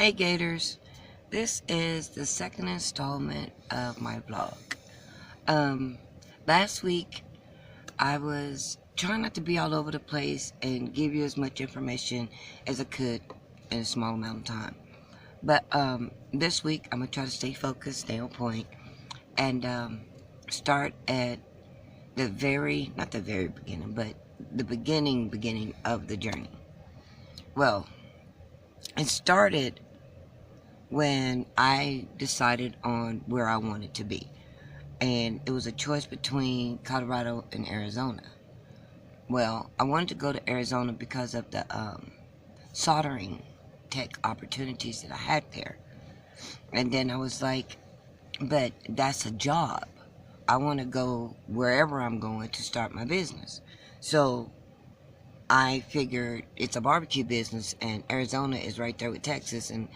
Hey Gators, this is the second installment of my vlog. Um, Last week I was trying not to be all over the place and give you as much information as I could in a small amount of time. But this week I'm gonna try to stay focused, stay on point, and start at not the very beginning, but the beginning of the journey. Well, it started when I decided on where I wanted to be. And it was a choice between Colorado and Arizona. Well, I wanted to go to Arizona because of the soldering tech opportunities that I had there. And then I was like, but that's a job. I want to go wherever I'm going to start my business. So I figured it's a barbecue business, and Arizona is right there with Texas, and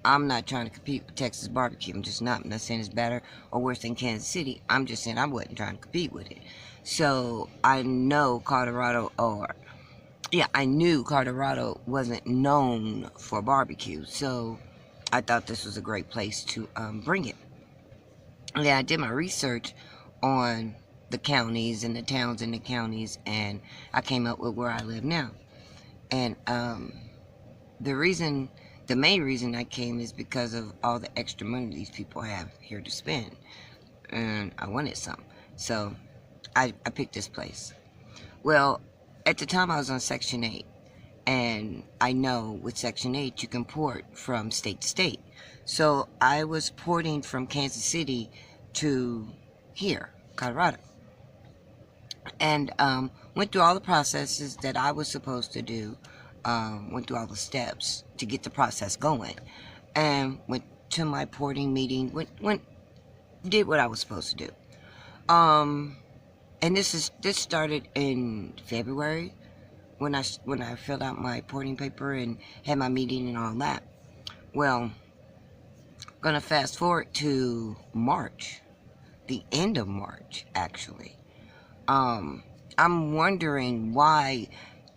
I'm not trying to compete with Texas barbecue. I'm not saying it's better or worse than Kansas City. I'm just saying I wasn't trying to compete with it. So I know I knew Colorado wasn't known for barbecue. So I thought this was a great place to bring it. And then I did my research on the counties and the towns in the counties, and I came up with where I live now. And the main reason I came is because of all the extra money these people have here to spend. And I wanted some. So I picked this place. Well, at the time I was on Section 8. And I know with Section 8 you can port from state to state. So I was porting from Kansas City to here, Colorado. And went through all the processes that I was supposed to do. Went through all the steps to get the process going, and went to my porting meeting. Did what I was supposed to do. And this started in February when I filled out my porting paper and had my meeting and all that. Well, gonna fast forward to March, the end of March actually. I'm wondering why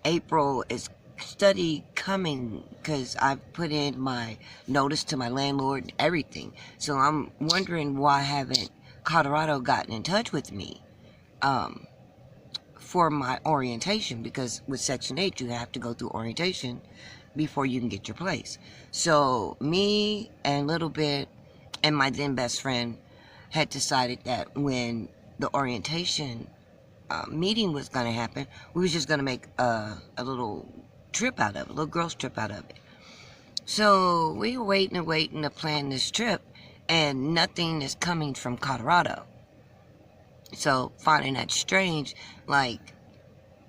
April is study coming, because I've put in my notice to my landlord and everything. So I'm wondering why haven't Colorado gotten in touch with me for my orientation, because with Section 8 you have to go through orientation before you can get your place. So me and Little Bit and my then best friend had decided that when the orientation meeting was going to happen, we was just going to make a little trip out of it, a little girls trip out of it. So we were waiting to plan this trip, and nothing is coming from Colorado. So finding that strange, like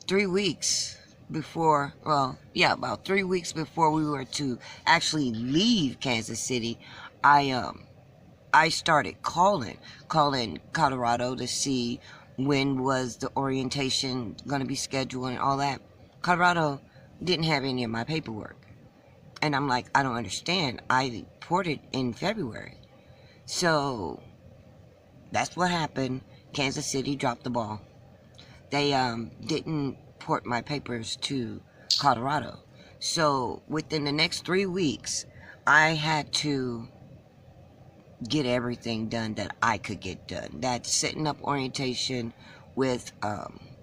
3 weeks before, about 3 weeks before we were to actually leave Kansas City, I started calling Colorado to see when was the orientation going to be scheduled and all that. Colorado didn't have any of my paperwork. And I'm like, I don't understand. I ported in February. So that's what happened. Kansas City dropped the ball. They didn't port my papers to Colorado. So within the next 3 weeks, I had to get everything done that I could get done. That's setting up orientation with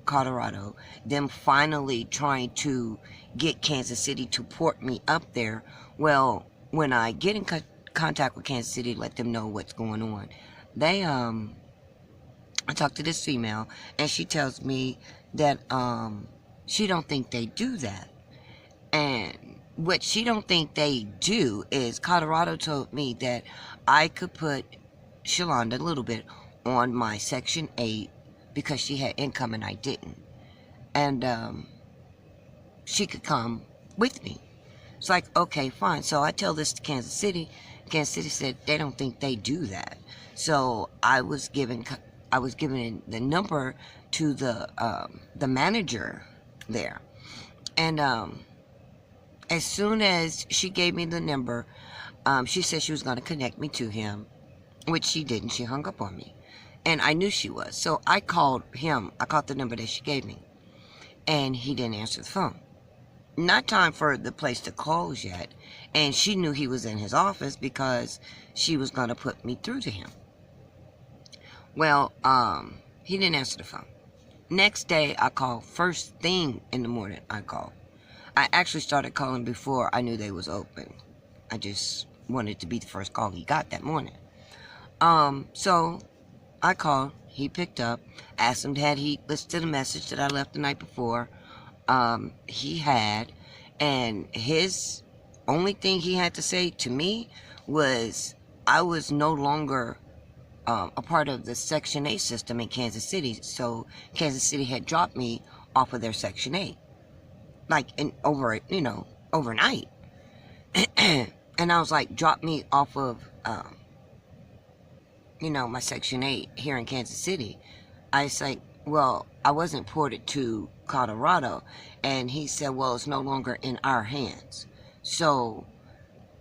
Colorado, them finally trying to get Kansas City to port me up there. Well, when I get in contact with Kansas City, let them know what's going on, they I talked to this female, and she tells me that she don't think they do that. And what she don't think they do is Colorado told me that I could put Shalonda a little bit on my Section 8 because she had income and I didn't. And she could come with me. It's like, okay, fine. So I tell this to Kansas City. Kansas City said they don't think they do that. So I was given the number to the manager there. And as soon as she gave me the number, she said she was going to connect me to him, which she didn't. She hung up on me. And I knew she was. So I called him. I called the number that she gave me. And he didn't answer the phone. not time for the place to close yet. And she knew he was in his office because she was going to put me through to him. Well, he didn't answer the phone. Next day, I called. First thing in the morning, I called. I actually started calling before I knew they was open. I just wanted to be the first call he got that morning. So I called. He picked up. Asked him had he listened to the message that I left the night before. He had, and his only thing he had to say to me was I was no longer a part of the Section 8 system in Kansas City. So Kansas City had dropped me off of their Section 8, like overnight. And I was like, drop me off of my Section 8 here in Kansas City. I was like, well, I wasn't ported to Colorado. And he said, well, it's no longer in our hands. So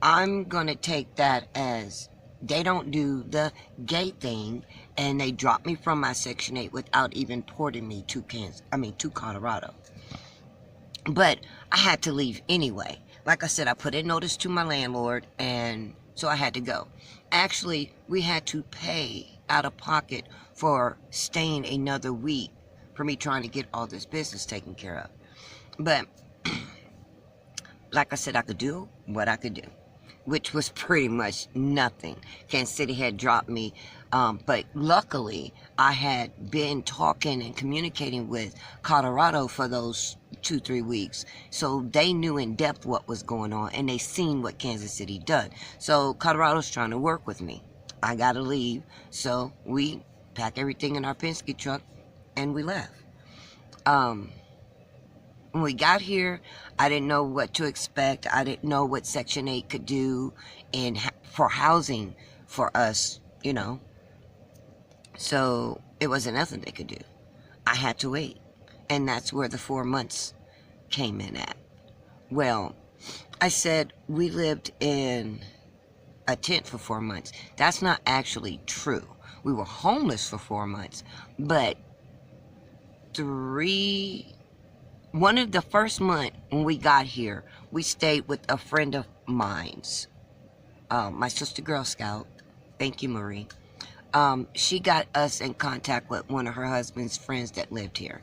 I'm going to take that as they don't do the gate thing, and they dropped me from my Section 8 without even porting me to Colorado. But I had to leave anyway. Like I said, I put in notice to my landlord, and so I had to go. Actually, we had to pay out of pocket for staying another week for me trying to get all this business taken care of. But like I said, I could do what I could do, which was pretty much nothing. Kansas City had dropped me, but luckily I had been talking and communicating with Colorado for those 2-3 weeks, so they knew in depth what was going on, and they seen what Kansas City done. So Colorado's trying to work with me. I gotta leave, so we packed everything in our Penske truck and we left. When we got here, I didn't know what to expect. I didn't know what Section 8 could do for housing for us, So it wasn't nothing they could do. I had to wait. And that's where the 4 months came in at. Well, I said we lived in a tent for 4 months. That's not actually true. We were homeless for 4 months. But one of the first month when we got here, we stayed with a friend of mine's, my sister Girl Scout. Thank you, Marie. She got us in contact with one of her husband's friends that lived here.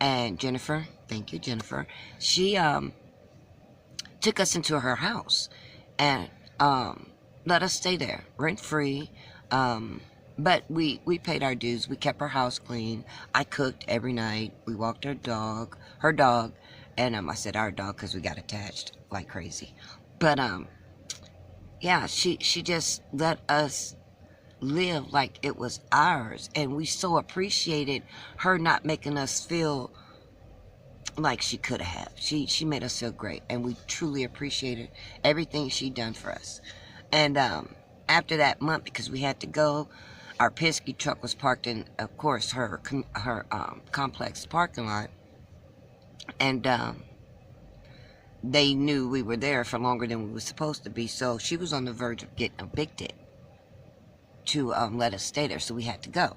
And Jennifer, thank you, Jennifer. She took us into her house and let us stay there rent-free. But we paid our dues. We kept our house clean. I cooked every night. We walked her dog, and I said our dog because we got attached like crazy. But yeah, she just let us live like it was ours, and we so appreciated her not making us feel like she could have. She made us feel great, and we truly appreciated everything she done for us. And after that month, because we had to go, our Penske truck was parked in, of course, her complex parking lot, and they knew we were there for longer than we were supposed to be, so she was on the verge of getting evicted to let us stay there, so we had to go.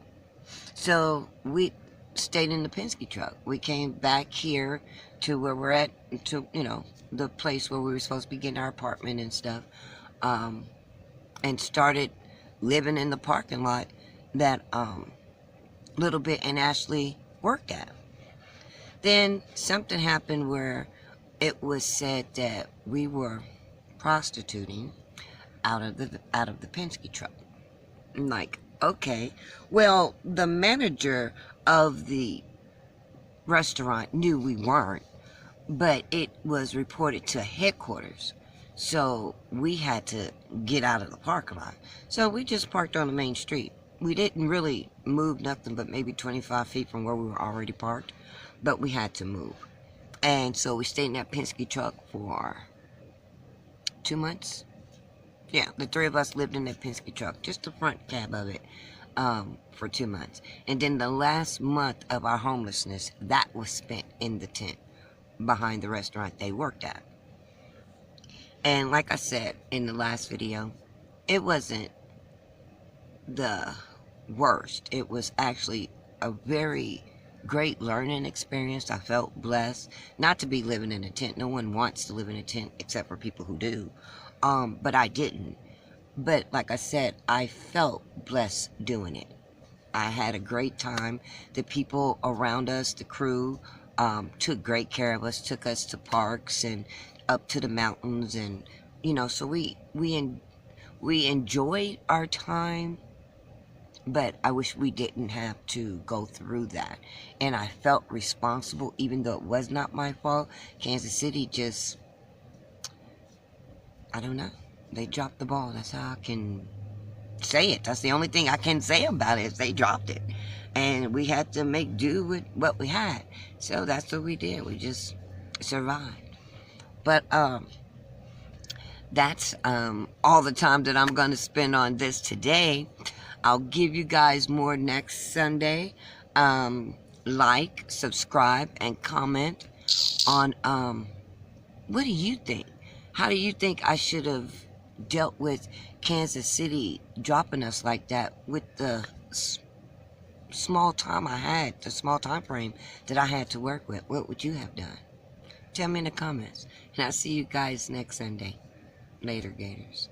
So we stayed in the Penske truck. We came back here to where we're at, to the place where we were supposed to be getting our apartment and stuff, and started living in the parking lot that Little Bit and Ashley worked at. Then something happened where it was said that we were prostituting out of the Penske truck. I'm like, okay. Well, the manager of the restaurant knew we weren't, but it was reported to headquarters. So we had to get out of the parking lot. So we just parked on the main street. We didn't really move nothing but maybe 25 feet from where we were already parked, but we had to move. And so we stayed in that Penske truck for 2 months. Yeah, the three of us lived in that Penske truck, just the front cab of it, for 2 months. And then the last month of our homelessness, that was spent in the tent behind the restaurant they worked at. And like I said in the last video, it wasn't the worst. It was actually a very, great learning experience. I felt blessed not to be living in a tent. No one wants to live in a tent except for people who do. But I didn't. But like I said, I felt blessed doing it. I had a great time. The people around us, the crew, took great care of us, took us to parks and up to the mountains, and so we enjoyed our time. But I wish we didn't have to go through that. And I felt responsible, even though it was not my fault. Kansas City just, I don't know. They dropped the ball. That's how I can say it. That's the only thing I can say about it, is they dropped it. And we had to make do with what we had. So that's what we did. We just survived. But that's all the time that I'm going to spend on this today. I'll give you guys more next Sunday. Like, subscribe, and comment on what do you think? How do you think I should have dealt with Kansas City dropping us like that with the small time I had, the small time frame that I had to work with? What would you have done? Tell me in the comments. And I'll see you guys next Sunday. Later, Gators.